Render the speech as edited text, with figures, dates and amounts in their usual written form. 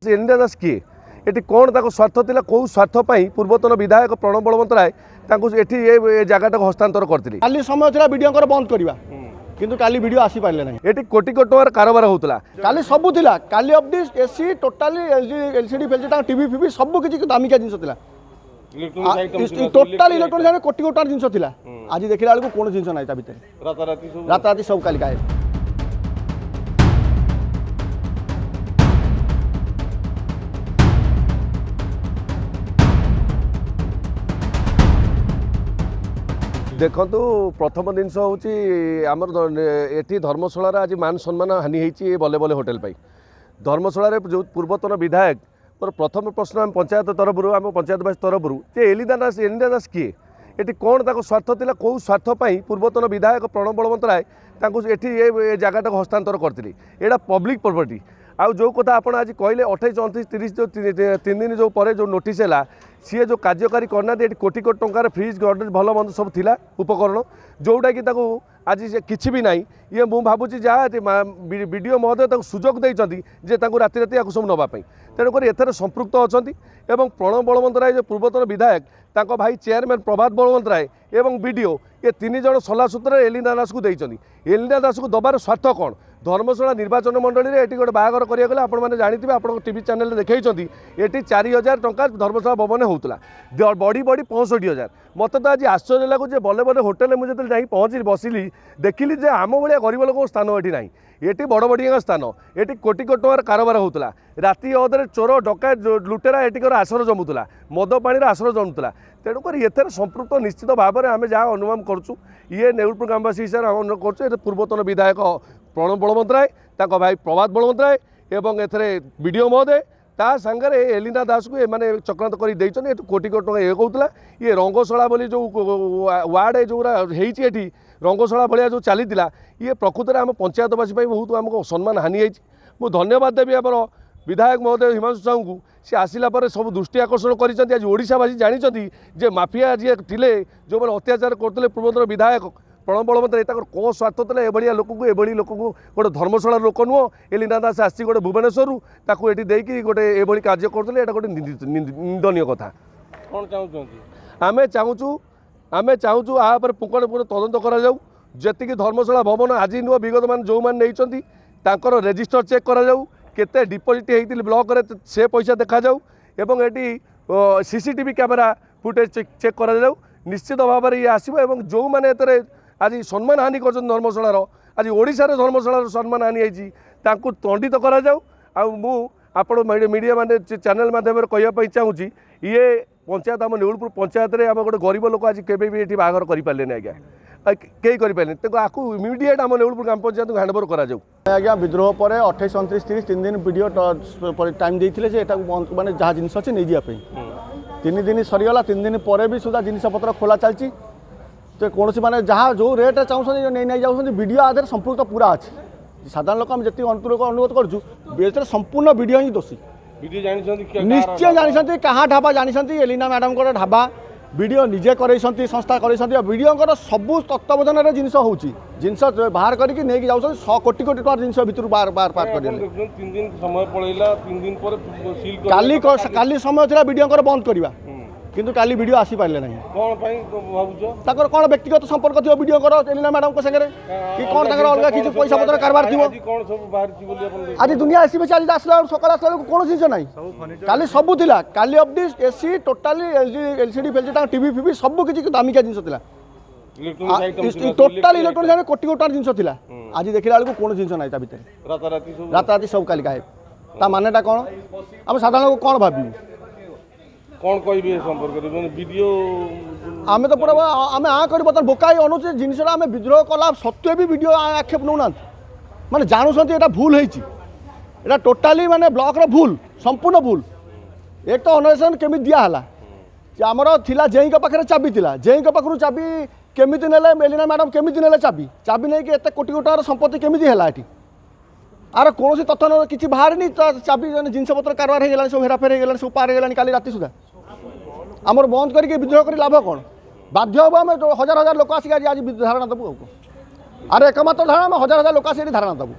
Elina दास किए ये कौन स्वार्थ था कौ स्वार्थ पूर्वतन विधायक प्रणव बलवंतराय ये जगह हस्तांतर करते काली समय था वीडियो बंद करवा किंतु काली वीडियो आसी पारे ना ये कोटी कोटी टंकार कारोबार होता काली सब थिला काली ऑफ दिस एसी टोटाली एलसीडी फेलसीडी टीवी फीवी सब किसी दामिका जिनस थिला टोटाल इलेक्ट्रोनिक्स कोटी कोटी टंकार जिनस थिला आज देखिला बेलू कौन जिनस ना भितर राताराती सब काली गायब देखु प्रथम जिनस हूँ आमर ये धर्मशाला आज मान सम्मान हानि होती बल्ले बल्ले होटेल धर्मशाला जो पूर्वतन विधायक मोर प्रथम प्रश्न आम पंचायत तरफ आम पंचायतवासी तरफ जे एलिना दास किए ये कौन स्वार्थ था कौ स्वार्थ पूर्वतन विधायक प्रणव बलवंतराय ये जगह हस्तांतर करते यहाँ पब्लिक प्रॉपर्टी आउ जो कथा आप आज कहले 28 29 30 जो 3 दिन जो पर जो नोटिस है सी जो कार्यकारी करना ये कोटी कोटी टंकार फ्रिज गडरेज भल मंद सब थिला उपकरण जोटा कि आज किसी भी नहीं ये मुझे भावुँ जहाँ वीडियो महोदय सुजोग देती राति राति या सब नापी तेणुक एथर संपृक्त अच्छा प्रणव बलवंतराय जो पूर्वतन विधायक भाई चेयरमैन प्रभात बलवंतराय एवं वीडियो ये 3 जन सलाह सूत्र एलिना दास को देती एलिना दास को दबार स्वार्थ कौन धर्मशाला निर्वाचन मंडली में ये गोटे बाहागर करा आपने जानते आप टीवी चैनल देखते ये 4000 टंका धर्मशाला भवन होता बढ़ी बढ़ी 65,000 मत तो आज आश्चर्य लगुच बल्ले बल्ले होटेल मुझे जा पहुँची बसिली देखिली जे आम भाया गरीब लोक स्थान ये ना ये बड़ बड़िया स्थान ये कोटी कोटी टंकार कारोबार होता राति अधे चोर डकायत लुटेरा ये आसर जमुला मद पानी आसर जमुला तेणुक एथर संपृक्त निश्चित भाव में आम जहाँ अनुमान करूँ ये नेउलपुर ग्रामवासी हिसाब से अनुमान करूँ पूर्वतन विधायक प्रणव बलवंतराय भाई प्रभात बलवंतराय एवं एथरे वीडियो महोदय ता संगे एलिना दास को एमाने चक्रांत कर कोटी कोटी टंका ये कहूला ये रंगशाला बोली जो वार्ड जो होती रंगशाला भाया जो चली ये प्रकृत में आम पंचायतवासी बहुत आमको सम्मान हानि होती मुझे धन्यवाद देवी आम विधायक महोदय हिमांशु साहू को सी आसला पर सब दृष्टि आकर्षण कर आज ओडिशावासी जानते जे माफिया जी थे जो मैंने अत्याचार करते पूर्वतन विधायक प्रणव बलवंतराय कौन स्वार्थ था ये लोक को ये लोक को गोटे धर्मशाला लोक नुह एलिना दास आसी गोटे भुवनेश्वर ये देकी गोटे ये कार्य करते यहाँ गोटे निंदनीय कथा कौन चाहूँ आमे चाहूँ आपर पुकड़ पूरे तदंत कर धर्मशाला भवन आज नुह विगत मान जो मैंने नहीं रेजिस्टर चेक कर केते डिपोजिट होती ब्लॉक से पैसा देखा जाऊ एवं ये सीसीटीवी कैमेरा फुटेज चेक कर निश्चित भाव में ये आसो जो मैंने आज सम्मान हानि कर धर्मशालार आज ओडिशार धर्मशालार सम्मान हानि होती दंडित कर मीडिया माने चैनल माध्यम कहवाई चाहूँगी ये पंचायत आम नेउलपुर पंचायत में आम गोटे गरीब लोक आज केवे भी ये बाहर करें आज्ञा कई करें आपको इमिडिएट आम नेउलपुर ग्राम पंचायत को हैंडओवर करा विद्रोह पर 28 29 30 3 दिन वीडियो टाइम देते माने जहाँ जिन अच्छे नहीं जावाई 3 दिन सरीगला 3 दिन पर भी सुधा जिनपतर खोला चलती तो कौन माने जहाँ जो रेट चाहते नहीं जाऊँ वीडियो आधार संपूर्ण पूरा अच्छे साधारण लोक जी अनुरोध करूँ संपूर्ण वीडियो ही दोषी निश्चय जानते कहाँ ढाबा जानते एलिना मैडम को ढाबा वीडियो निजे कर संस्था कर वीडियो सबू तत्वावधान में जिनस हो जिनस बाहर करके नहीं जाऊँ 100 कोटी कोटी टंकार जिनस भर बाहर बाहर पार कर काली समय था वीडियो बंद करवा किंतु काली वीडियो आसी पारे ना कौन कौन व्यक्तिगत संपर्क थी वीडियो एलिना मैडम को संगे कि कौन अलग किसी पैसा पतर कारबार थी आज दुनिया एसी बेसी आज आसला सकाल आसला कौन जिन ना काली सब थिला काली ऑफ दिस एसी टोटाली एलसीडी फेलसीडी टीवी फीवी सब किसी दामिका जिनस थिला टोटाल इलेक्ट्रोनिक्स कोटी कोटी टंकार जिनस थिला आज देखिला बेलू कौन जिनस ना भितर राताराती सब काली गायब ता मानेटा कौन आम साधारण लोक कौन भावी कौन कह संपर्क वीडियो आम तो पूरा आम आ कर बर्तमान बोकाई अनुचे जिनसा आम विद्रोह कला सत्वे भी वीडियो आक्षेप नौना माने जानुंट ये भूल होता टोटाली माने ब्लॉक रो भूल संपूर्ण भूल एक तो अनशन केमी दिहला आमर थिला जेई पाखे चाबी थिला जेई पाखु चाबी केमी नेले एलिना मैडम केमी नेले चाबी चाबी नहीं एत कोटी कोटी टंकार संपत्ति केमी है आर कौन तथ्य किसी बाहर चाबी जिनपतर कारबार हो सब हेराफेर हो सब पार हो काली राति सुधा आमर बंद करके विद्रोह कर लाभ कौन बाध्य हम आम हजार हजार लोक आसिक आज धारणा देवु आर एकमात्र धारणा हजार हजार लोक आसिक धारणा देवु।